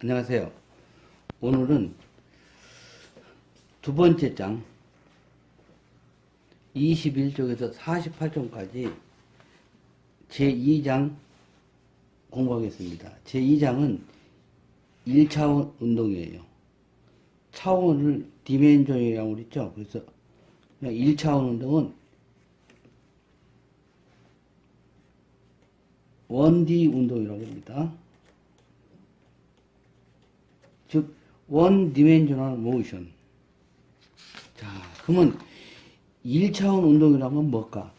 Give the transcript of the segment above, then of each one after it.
안녕하세요. 오늘은 두 번째 장 21쪽에서 48쪽까지 제2장 공부하겠습니다. 제2장은 1차원 운동이에요. 차원을 디멘전이라고 그랬죠. 그래서 1차원 운동은 1D 운동이라고 합니다. 즉, 원 디멘셔널 모션. 자, 그러면 1차원 운동이라는 건 뭘까?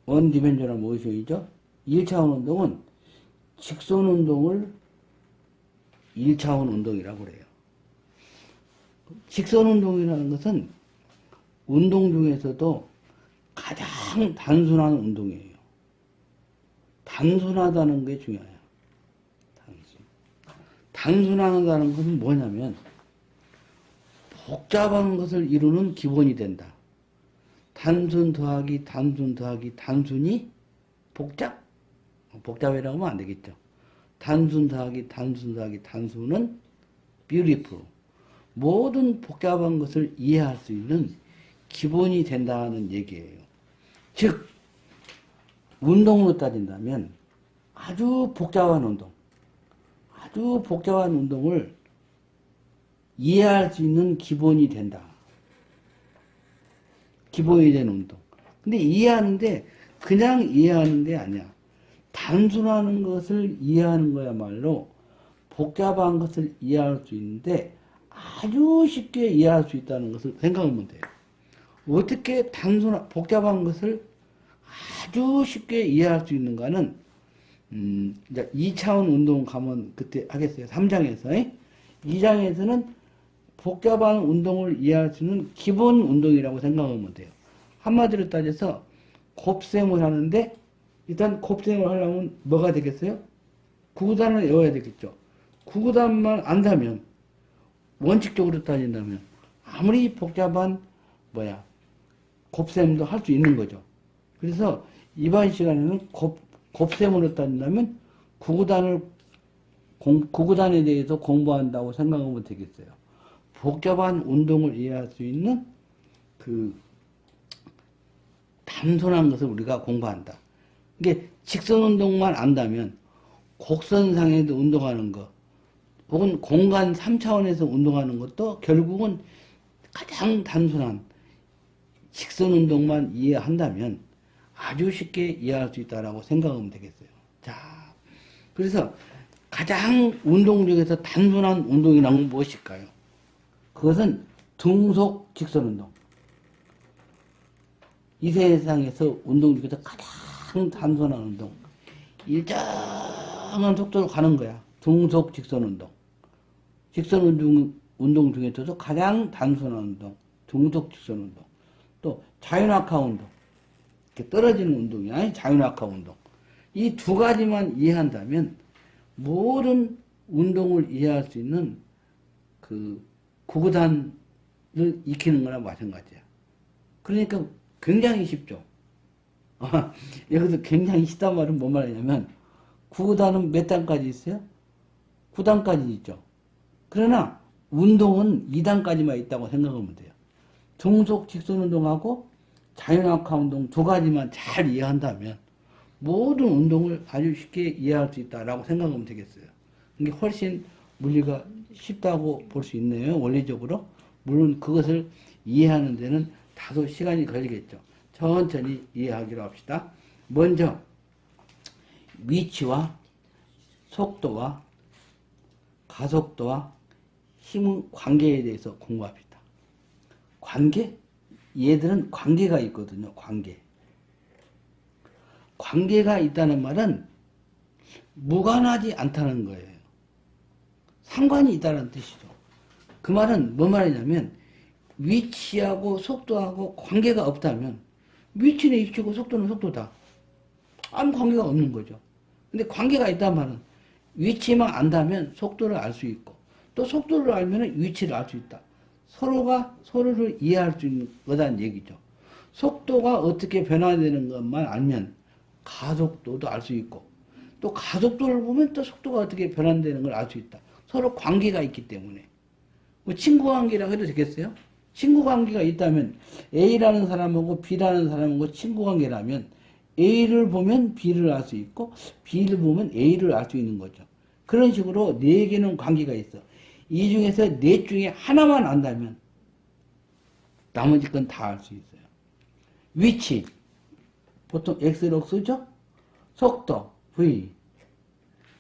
원 디멘셔널 모션이죠. 1차원 운동은 직선 운동을 1차원 운동이라고 그래요. 직선 운동이라는 것은 운동 중에서도 가장 단순한 운동이에요. 단순하다는 게 중요해요. 단순하다는 것은 뭐냐면 복잡한 것을 이루는 기본이 된다. 단순 더하기 단순 더하기 단순이 복잡? 복잡이라고 하면 안 되겠죠. 단순 더하기 단순 더하기 단순은 beautiful. 모든 복잡한 것을 이해할 수 있는 기본이 된다는 얘기예요. 즉, 운동으로 따진다면 아주 복잡한 운동, 아주 복잡한 운동을 이해할 수 있는 기본이 된다. 기본이 된 운동. 근데 이해하는데 그냥 이해하는 게 아니야. 단순한 것을 이해하는 거야말로 복잡한 것을 이해할 수 있는데 아주 쉽게 이해할 수 있다는 것을 생각하면 돼요. 어떻게 복잡한 것을 아주 쉽게 이해할 수 있는가는 이제 2차원 운동 가면 그때 하겠어요. 3장에서. 2장에서는 복잡한 운동을 이해할 수 있는 기본 운동이라고 생각하면 돼요. 한마디로 따져서 곱셈을 하는데 일단 곱셈을 하려면 뭐가 되겠어요? 구구단을 외워야 되겠죠. 구구단만 안다면 원칙적으로 따진다면 아무리 복잡한 곱셈도 할 수 있는 거죠. 그래서 이번 시간에는 곱셈으로 따진다면 구구단에 대해서 공부한다고 생각하면 되겠어요. 복잡한 운동을 이해할 수 있는 그 단순한 것을 우리가 공부한다. 이게 직선 운동만 안다면 곡선상에도 운동하는 것, 혹은 공간 3차원에서 운동하는 것도 결국은 가장 단순한 직선 운동만 이해한다면 아주 쉽게 이해할 수 있다라고 생각하면 되겠어요. 자, 그래서 가장 운동 중에서 단순한 운동이란 건 무엇일까요? 그것은 등속 직선 운동. 이 세상에서 운동 중에서 가장 단순한 운동. 일정한 속도로 가는 거야. 등속 직선 운동. 직선 운동 중에서도 가장 단순한 운동. 등속 직선 운동. 또 자유낙하 운동. 이렇게 떨어지는 운동이야. 자유낙하 운동. 이 두 가지만 이해한다면 모든 운동을 이해할 수 있는 그 구구단을 익히는 거나 마찬가지야. 그러니까 굉장히 쉽죠. 여기서 굉장히 쉽단 말은 뭔 말이냐면 구구단은 몇 단까지 있어요? 9단까지 있죠. 그러나 운동은 2단까지만 있다고 생각하면 돼요. 등속 직선 운동하고 자유낙하 운동 두 가지만 잘 이해한다면 모든 운동을 아주 쉽게 이해할 수 있다라고 생각하면 되겠어요. 이게 훨씬 물리가 쉽다고 볼 수 있네요. 원리적으로. 물론 그것을 이해하는 데는 다소 시간이 걸리겠죠. 천천히 이해하기로 합시다. 먼저 위치와 속도와 가속도와 힘의 관계에 대해서 공부합시다. 관계? 얘들은 관계가 있거든요. 관계가 있다는 말은 무관하지 않다는 거예요. 상관이 있다는 뜻이죠. 그 말은 뭔 말이냐면 위치하고 속도하고 관계가 없다면 위치는 위치고 속도는 속도다. 아무 관계가 없는 거죠. 근데 관계가 있다는 말은 위치만 안다면 속도를 알 수 있고 또 속도를 알면 위치를 알 수 있다. 서로가 서로를 이해할 수 있는 거다는 얘기죠. 속도가 어떻게 변화되는 것만 알면 가속도도 알 수 있고 또 가속도를 보면 또 속도가 어떻게 변한다는 걸 알 수 있다. 서로 관계가 있기 때문에. 뭐 친구 관계라고 해도 되겠어요? 친구 관계가 있다면 A라는 사람하고 B라는 사람하고 친구 관계라면 A를 보면 B를 알 수 있고 B를 보면 A를 알 수 있는 거죠. 그런 식으로 네 개는 관계가 있어. 이 중에서 넷 중에 하나만 안다면 나머지 건 다 알 수 있어요. 위치, 보통 X로 쓰죠? 속도, V,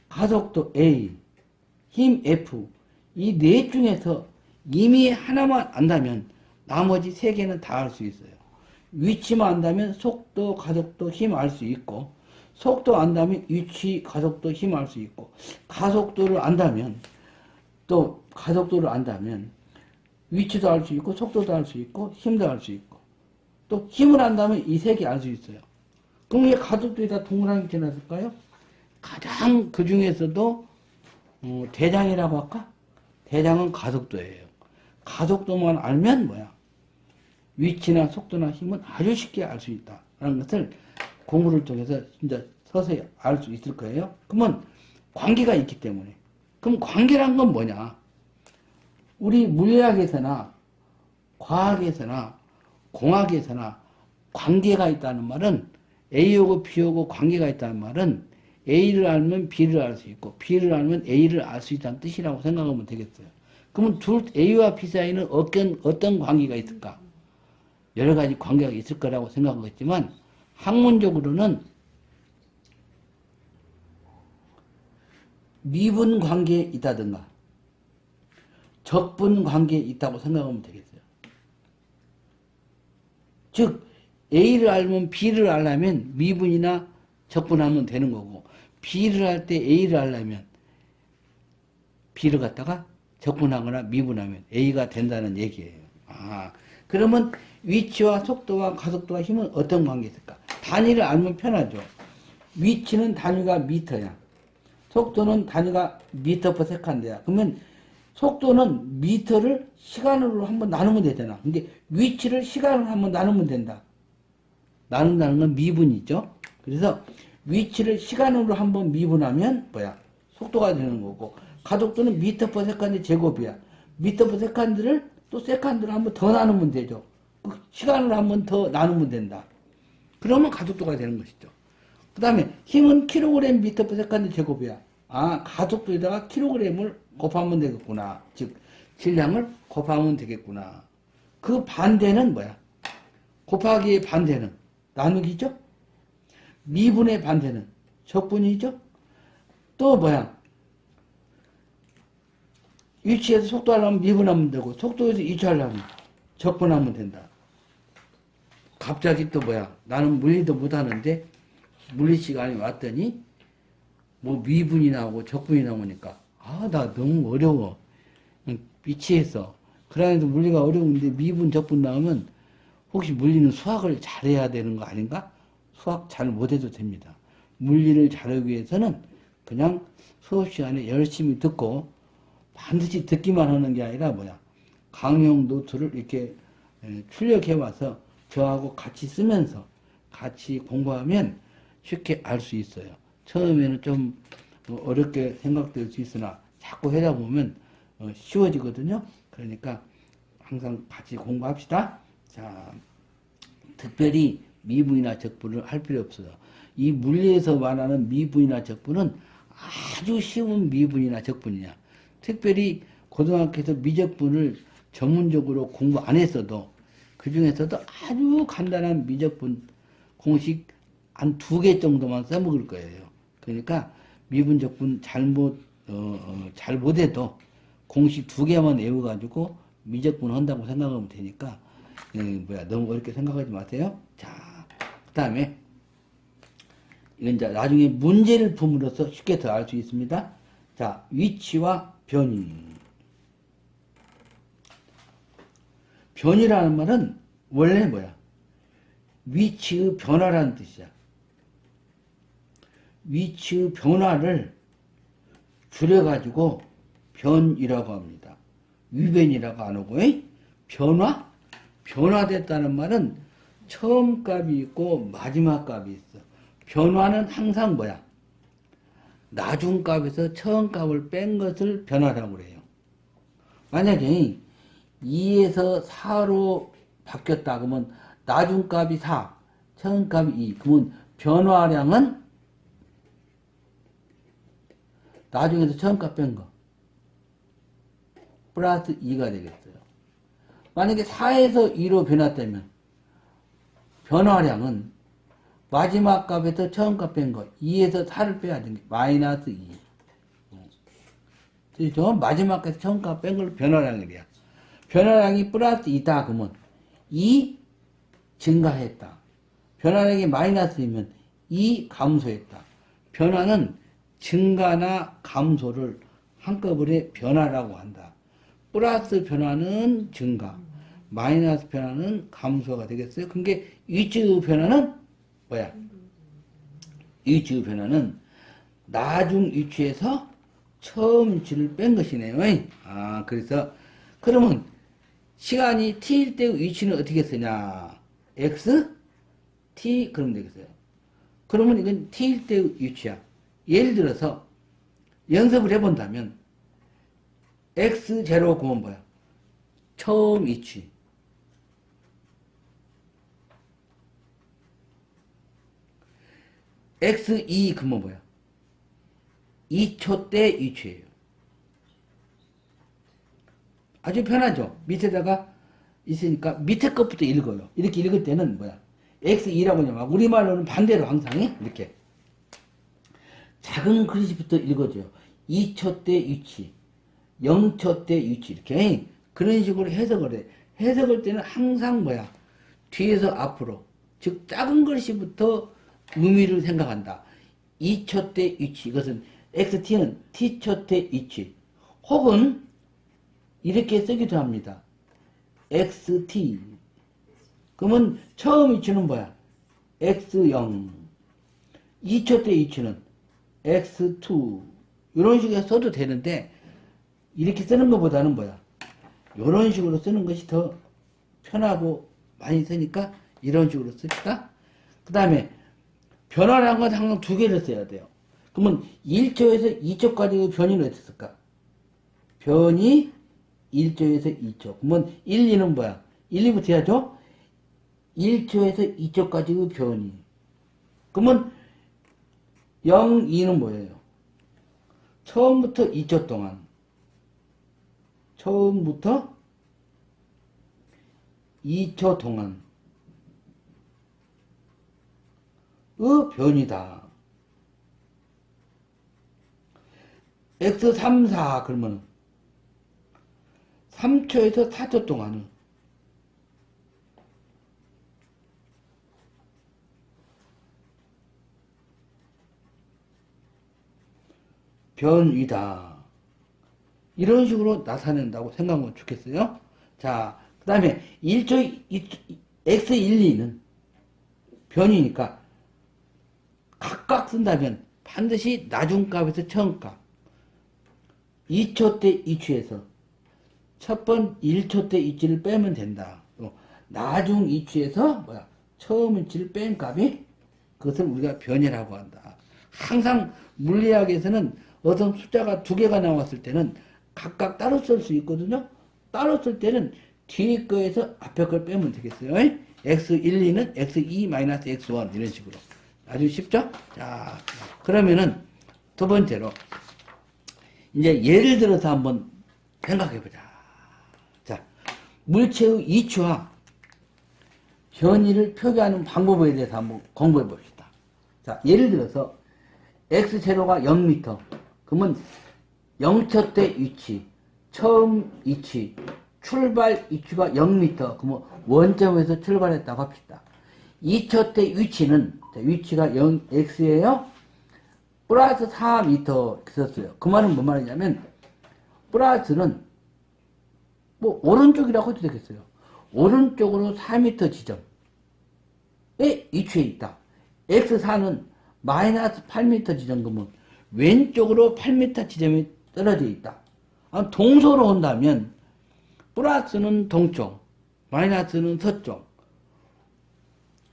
가속도, A, 힘, F. 이 넷 중에서 이미 하나만 안다면 나머지 세 개는 다 알 수 있어요. 위치만 안다면 속도, 가속도, 힘 알 수 있고, 속도 안다면 위치, 가속도, 힘 알 수 있고, 가속도를 안다면, 또 가속도를 안다면 위치도 알 수 있고, 속도도 알 수 있고, 힘도 알 수 있고, 또 힘을 안다면 이 세 개 알 수 있어요. 그럼 왜 가속도에다 동그라미 쳐놨을까요? 가장 그 중에서도 대장이라고 할까? 대장은 가속도예요. 가속도만 알면 뭐야? 위치나 속도나 힘은 아주 쉽게 알 수 있다라는 것을 공부를 통해서 진짜 서서히 알 수 있을 거예요. 그러면 관계가 있기 때문에. 그럼 관계란 건 뭐냐? 우리 물리학에서나 과학에서나 공학에서나 관계가 있다는 말은 A하고 B하고 관계가 있다는 말은 A를 알면 B를 알 수 있고 B를 알면 A를 알 수 있다는 뜻이라고 생각하면 되겠어요. 그러면 A와 B 사이는 어떤 관계가 있을까? 여러 가지 관계가 있을 거라고 생각하겠지만 학문적으로는 미분 관계에 있다든가 적분 관계에 있다고 생각하면 되겠어요. 즉 A를 알면 B를 알려면 미분이나 적분하면 되는 거고 B를 할 때 A를 알려면 B를 갖다가 적분하거나 미분하면 A가 된다는 얘기예요. 그러면 위치와 속도와 가속도와 힘은 어떤 관계 있을까? 단위를 알면 편하죠. 위치는 단위가 미터야. 속도는 단위가 미터 퍼 세컨드야. 그러면 속도는 미터를 시간으로 한번 나누면 되잖아. 근데 위치를 시간으로 한번 나누면 된다. 나눈다는 건 미분이죠. 그래서 위치를 시간으로 한번 미분하면 뭐야? 속도가 되는 거고 가속도는 미터 퍼 세컨드 제곱이야. 미터 퍼 세컨드를 또 세컨드로 한번 더 나누면 되죠. 그 시간으로 한번 더 나누면 된다. 그러면 가속도가 되는 것이죠. 그 다음에 힘은 킬로그램 미터 퍼 세컨드 제곱이야. 가속도에다가 킬로그램을 곱하면 되겠구나. 즉 질량을 곱하면 되겠구나. 그 반대는 뭐야? 곱하기의 반대는 나누기죠? 미분의 반대는 적분이죠? 또 뭐야? 위치에서 속도 하려면 미분하면 되고 속도에서 위치하려면 적분하면 된다. 갑자기 또 뭐야? 나는 물리도 못하는데 물리 시간이 왔더니 뭐 미분이 나오고 적분이 나오니까 나 너무 어려워. 미치겠어. 그러면서 물리가 어려운데 미분 적분 나오면 혹시 물리는 수학을 잘해야 되는 거 아닌가? 수학 잘 못해도 됩니다. 물리를 잘하기 위해서는 그냥 수업 시간에 열심히 듣고 반드시 듣기만 하는 게 아니라 뭐야? 강용 노트를 이렇게 출력해 와서 저하고 같이 쓰면서 같이 공부하면 쉽게 알 수 있어요. 처음에는 좀 어렵게 생각될 수 있으나 자꾸 하다 보면 쉬워지거든요. 그러니까 항상 같이 공부합시다. 자, 특별히 미분이나 적분을 할 필요 없어요. 이 물리에서 말하는 미분이나 적분은 아주 쉬운 미분이나 적분이야. 특별히 고등학교에서 미적분을 전문적으로 공부 안 했어도 그 중에서도 아주 간단한 미적분 공식 한 2개 정도만 써먹을 거예요. 그러니까 미분 적분 잘 못해도 공식 2개만 외워가지고 미적분 한다고 생각하면 되니까 너무 어렵게 생각하지 마세요. 자, 그 다음에 이건 이제 나중에 문제를 품으로써 쉽게 더 알 수 있습니다. 자, 위치와 변이. 변이라는 말은 원래 뭐야? 위치의 변화라는 뜻이야. 위치의 변화를 줄여가지고 변이라고 합니다. 위변이라고 안 하고, 변화? 변화됐다는 말은 처음 값이 있고 마지막 값이 있어. 변화는 항상 뭐야? 나중값에서 처음값을 뺀 것을 변화라고 그래요. 만약에 2에서 4로 바뀌었다 그러면 나중값이 4, 처음값이 2. 그러면 변화량은 나중에서 처음값 뺀 거 플러스 2가 되겠어요. 만약에 4에서 2로 변했다면 변화량은 마지막 값에서 처음 값 뺀 거 2에서 4를 빼야 되는 게 마이너스 2. 그렇죠? 마지막 값에서 처음 값 뺀 걸 변화량이래요. 변화량이 플러스 2다 그러면 2 증가했다. 변화량이 마이너스 2면 2 감소했다. 변화는 증가나 감소를 한꺼번에 변화라고 한다. 플러스 변화는 증가, 마이너스 변화는 감소가 되겠어요. 그게 위치의 변화는 뭐야? 위치의 변화는 나중 위치에서 처음 위치를 뺀 것이네요. 그래서 그러면 시간이 t일 때 위치는 어떻게 쓰냐? x, t 그러면 되겠어요. 그러면 이건 t일 때 위치야. 예를 들어서 연습을 해본다면 x0 그러면 뭐야? 처음 위치. x2 그러면 뭐야? 2초 때 위치예요. 아주 편하죠? 밑에다가 있으니까 밑에 것부터 읽어요. 이렇게 읽을 때는 뭐야? x2라고 하냐면 우리말로는 반대로 항상 이렇게 작은 글씨부터 읽어줘요. 2초 때 위치, 0초 때 위치 이렇게 그런 식으로 해석을 해. 해석할 때는 항상 뭐야? 뒤에서 앞으로 즉 작은 글씨부터 의미를 생각한다. 2초 때 위치 이것은 xt는 t초 때 위치 혹은 이렇게 쓰기도 합니다. xt 그러면 처음 위치는 뭐야? x0 2초 때 위치는 x2 이런 식으로 써도 되는데 이렇게 쓰는 것보다는 뭐야? 이런 식으로 쓰는 것이 더 편하고 많이 쓰니까 이런 식으로 씁시다. 그 다음에 변화라는 건 항상 두 개를 써야 돼요. 그러면 1초에서 2초까지의 변이는 어떻게 쓸까? 변이 1초에서 2초. 그러면 1, 2는 뭐야? 1, 2부터 해야죠? 1초에서 2초까지의 변이. 그러면 0, 2는 뭐예요? 처음부터 2초 동안. 처음부터 2초 동안. 의 변이다. x 3, 4 그러면 3초에서 4초 동안은 변이다. 이런 식으로 나타낸다고 생각하면 좋겠어요. 자, 그 다음에 1초, x1, 2는 변이니까 각각 쓴다면 반드시 나중값에서 처음값 2초 때 위치에서 첫 번 1초 때 위치를 빼면 된다. 나중 위치에서 뭐야? 처음 위치를 뺀 값이 그것을 우리가 변이라고 한다. 항상 물리학에서는 어떤 숫자가 두 개가 나왔을 때는 각각 따로 쓸 수 있거든요. 따로 쓸 때는 뒤에 거에서 앞에 걸 빼면 되겠어요. x1, 2는 x2-x1 이런 식으로. 아주 쉽죠? 자, 그러면은 두 번째로 이제 예를 들어서 한번 생각해 보자. 자, 물체의 이치와 변이를 표기하는 방법에 대해서 한번 공부해 봅시다. 자, 예를 들어서 x0가 0m 그러면 0초 때 위치, 처음 위치, 출발 위치가 0m 그러면 원점에서 출발했다고 합시다. 2초 때 위치는 위치가 0x예요. 플러스 4m 이렇게 썼어요. 그 말은 뭔 말이냐면 플러스는 뭐 오른쪽이라고 해도 되겠어요. 오른쪽으로 4m 지점에 위치해 있다. x4는 마이너스 8m 지점 그러면 왼쪽으로 8m 지점이 떨어져 있다. 동서로 온다면 플러스는 동쪽, 마이너스는 서쪽,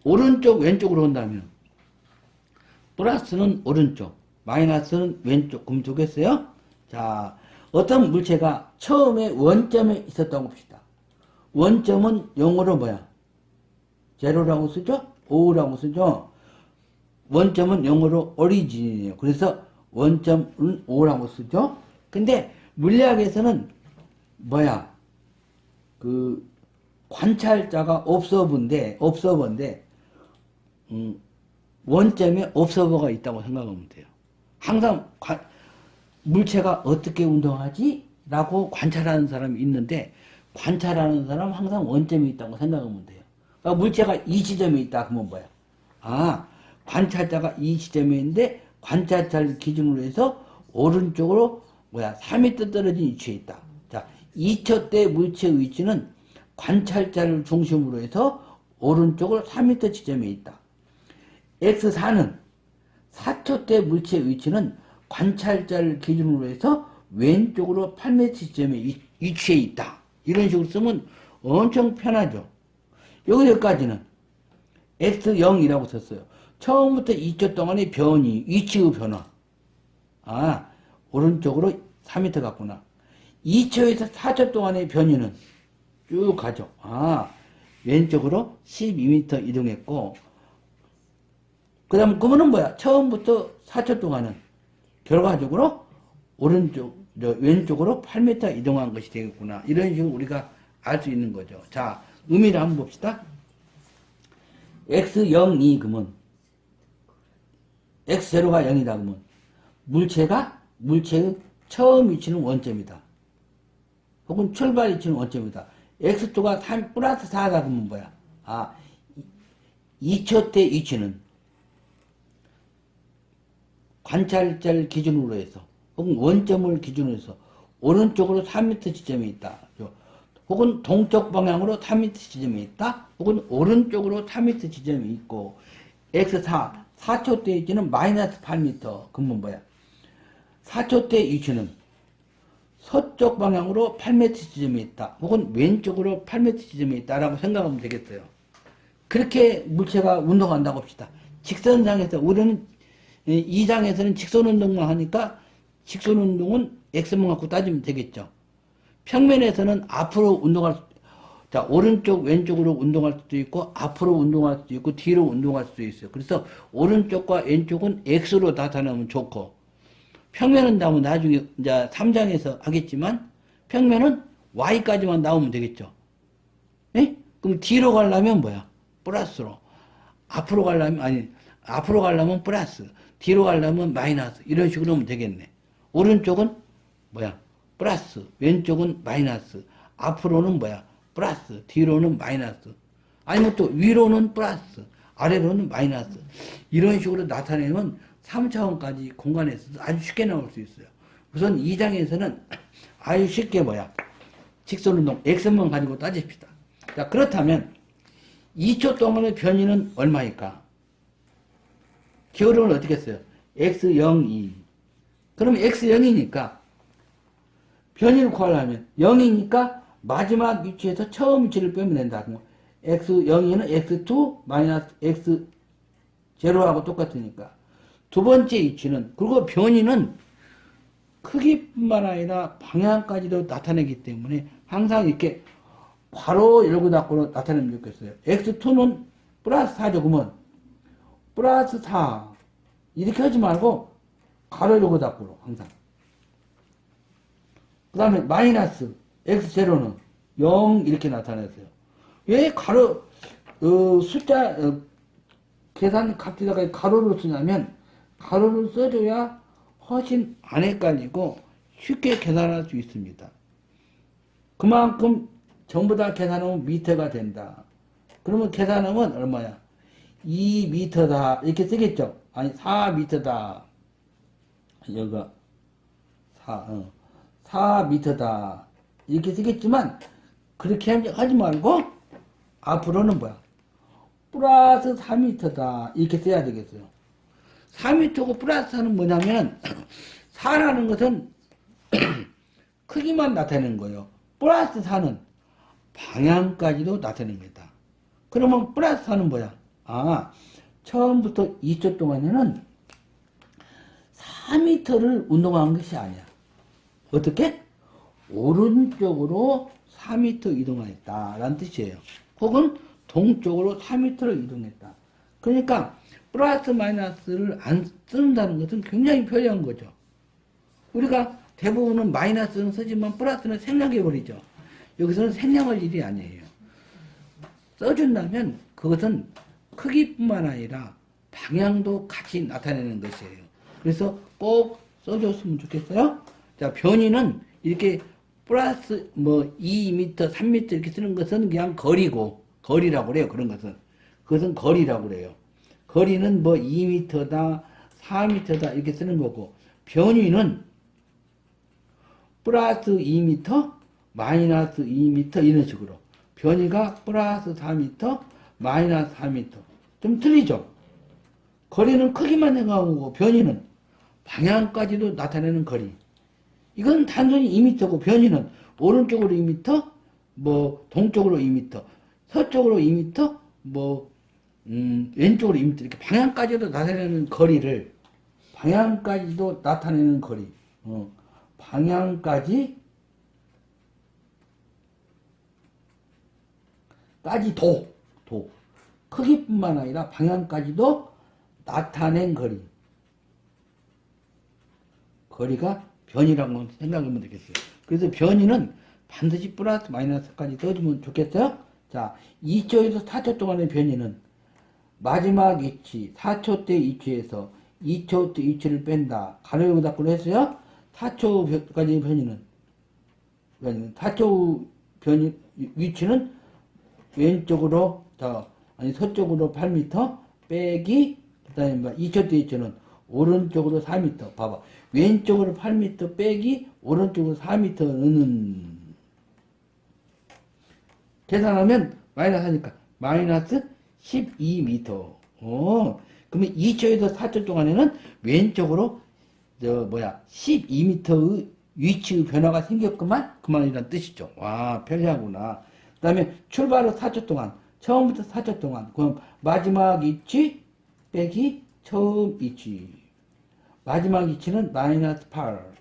오른쪽 왼쪽으로 온다면 플러스는 오른쪽, 마이너스는 왼쪽. 그럼 좋겠어요? 자, 어떤 물체가 처음에 원점에 있었다고 봅시다. 원점은 영어로 뭐야? 제로라고 쓰죠? 오라고 쓰죠? 원점은 영어로 오리진이에요. 그래서 원점은 오라고 쓰죠? 근데 물리학에서는 뭐야? 그 관찰자가 observer인데 원점에 observer가 있다고 생각하면 돼요. 항상 물체가 어떻게 운동하지? 라고 관찰하는 사람이 있는데 관찰하는 사람은 항상 원점이 있다고 생각하면 돼요. 그러니까 물체가 이 지점에 있다 그러면 뭐야? 아, 관찰자가 이 지점에 있는데 관찰자를 기준으로 해서 오른쪽으로 3m 떨어진 위치에 있다. 자, 2초 때 물체의 위치는 관찰자를 중심으로 해서 오른쪽으로 3m 지점에 있다. X4는 4초 때 물체의 위치는 관찰자를 기준으로 해서 왼쪽으로 8m 지점에 위치해 있다. 이런 식으로 쓰면 엄청 편하죠. 여기까지는 X0이라고 썼어요. 처음부터 2초 동안의 변이, 위치의 변화. 아, 오른쪽으로 4m 갔구나. 2초에서 4초 동안의 변이는 쭉 가죠. 아, 왼쪽으로 12m 이동했고, 그 다음, 그거는 뭐야? 처음부터 4초 동안은 결과적으로 왼쪽으로 8m 이동한 것이 되겠구나. 이런 식으로 우리가 알 수 있는 거죠. 자, 의미를 한번 봅시다. X0이 그러면, X0가 0이다 그러면, 물체의 처음 위치는 원점이다. 혹은 출발 위치는 원점이다. X2가 3 플러스 4다 그러면 뭐야? 아, 2초 때 위치는 관찰자를 기준으로 해서 혹은 원점을 기준으로 해서 오른쪽으로 3m 지점이 있다. 혹은 동쪽 방향으로 3m 지점이 있다. 혹은 오른쪽으로 3m 지점이 있고 X4, 4초 때 위치는 마이너스 8m. 그러면 뭐야? 4초 때 위치는 서쪽 방향으로 8m 지점이 있다. 혹은 왼쪽으로 8m 지점이 있다라고 생각하면 되겠어요. 그렇게 물체가 운동한다고 합시다. 직선상에서 우리는 이 장에서는 직선 운동만 하니까 직선 운동은 X만 갖고 따지면 되겠죠. 평면에서는 앞으로 운동할 자, 오른쪽 왼쪽으로 운동할 수도 있고 앞으로 운동할 수도 있고 뒤로 운동할 수도 있어요. 그래서 오른쪽과 왼쪽은 X로 나타나면 좋고 평면은 나오면 나중에 이제 3장에서 하겠지만 평면은 Y까지만 나오면 되겠죠. 네? 그럼 뒤로 가려면 뭐야? 플러스로. 앞으로 가려면 플러스. 뒤로 가려면 마이너스. 이런 식으로 하면 되겠네. 오른쪽은 뭐야? 플러스. 왼쪽은 마이너스. 앞으로는 뭐야? 플러스. 뒤로는 마이너스. 아니면 또 위로는 플러스. 아래로는 마이너스. 이런 식으로 나타내면 3차원까지 공간에서 아주 쉽게 나올 수 있어요. 우선 2장에서는 아주 쉽게 뭐야? 직선운동 X만 가지고 따집시다. 자, 그렇다면 2초 동안의 변이는 얼마일까? 기울음을 어떻게 써요? X0, 2. 그럼 X0이니까 변이를 구하려면 0이니까 마지막 위치에서 처음 위치를 빼면 된다. X0은 X2 마이너스 X0하고 똑같으니까 두 번째 위치는 그리고 변이는 크기뿐만 아니라 방향까지도 나타내기 때문에 항상 이렇게 괄호 열고 닫고로 나타내면 좋겠어요. X2는 플러스 4죠. 그러면 플러스 4 이렇게 하지 말고 괄호 열고 닫고로 항상. 그 다음에 마이너스 X0는 0 이렇게 나타냈어요. 왜 숫자 계산 값에다가 가로를 쓰냐면 가로를 써줘야 훨씬 안 헷갈리고 쉽게 계산할 수 있습니다. 그만큼 전부 다 계산하면 미터가 된다. 그러면 계산하면 얼마야? 2미터다 이렇게 쓰겠죠. 아니 4미터다. 여기가 4미터다 이렇게 쓰겠지만 그렇게 하지 말고 앞으로는 뭐야? 플러스 4미터다 이렇게 써야 되겠어요. 4미터고 플러스 4는 뭐냐면 4라는 것은 크기만 나타내는 거예요. 플러스 4는 방향까지도 나타냅니다. 그러면 플러스 4는 뭐야? 아, 처음부터 2초 동안에는 4m를 운동한 것이 아니야. 어떻게? 오른쪽으로 4m 이동했다 라는 뜻이에요. 혹은 동쪽으로 4m를 이동했다. 그러니까 플러스 마이너스를 안 쓴다는 것은 굉장히 편리한 거죠. 우리가 대부분은 마이너스는 쓰지만 플러스는 생략해버리죠. 여기서는 생략할 일이 아니에요. 써준다면 그것은 크기뿐만 아니라 방향도 같이 나타내는 것이에요. 그래서 꼭 써줬으면 좋겠어요. 자, 변위는 이렇게 플러스 2m, 3m 이렇게 쓰는 것은 그냥 거리고, 거리라고 그래요. 그런 것은. 그것은 거리라고 그래요. 거리는 2m다, 4m다 이렇게 쓰는 거고, 변위는 플러스 2m, 마이너스 2m 이런 식으로. 변위가 플러스 4m, 마이너스 4m. 좀 틀리죠? 거리는 크기만 생각하고 변위는 방향까지도 나타내는 거리. 이건 단순히 2m고 변위는 오른쪽으로 2m, 동쪽으로 2m, 서쪽으로 2m, 왼쪽으로 2m 이렇게 방향까지도 나타내는 거리를 방향까지도 나타내는 거리. 방향까지도 크기뿐만 아니라 방향까지도 나타낸 거리. 거리가 변이라고 생각하면 되겠어요. 그래서 변이는 반드시 플러스 마이너스까지 써주면 좋겠어요. 자, 2초에서 4초 동안의 변이는 마지막 위치, 4초 때 위치에서 2초 때 위치를 뺀다. 가로 열고 닫고로 했어요. 4초까지의 변이는 4초 변이 위치는 왼쪽으로 서쪽으로 8m 빼기 그다음에 2초 때 위치는 오른쪽으로 4m. 봐봐. 왼쪽으로 8m 빼기 오른쪽으로 4m는 계산하면 마이너스 하니까 마이너스 12m. 그러면 2초에서 4초 동안에는 왼쪽으로 12m의 위치의 변화가 생겼구만. 그만이란 뜻이죠. 와, 편리하구나. 그 다음에 출발 후 4초 동안, 처음부터 4초 동안, 그럼 마지막 위치 빼기 처음 위치. 마지막 위치는 마이너스 8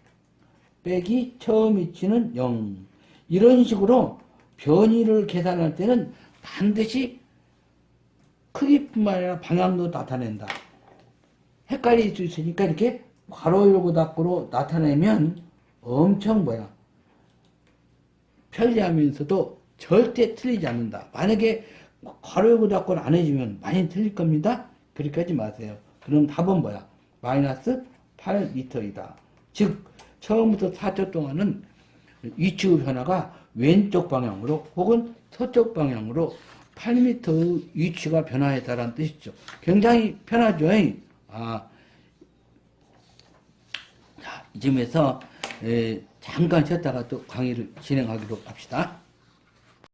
빼기 처음 위치는 0. 이런 식으로 변이를 계산할 때는 반드시 크기뿐만 아니라 방향도 나타낸다. 헷갈릴 수 있으니까 이렇게 괄호 열고 닫고로 나타내면 엄청 편리하면서도 절대 틀리지 않는다. 만약에 괄호 열고 닫고를 안 해주면 많이 틀릴 겁니다. 그렇게 하지 마세요. 그럼 답은 마이너스 8m이다. 즉 처음부터 4초 동안은 위치의 변화가 왼쪽 방향으로 혹은 서쪽 방향으로 8m의 위치가 변화했다는 뜻이죠. 굉장히 편하죠. 자, 이쯤에서 잠깐 쉬었다가 또 강의를 진행하기로 합시다.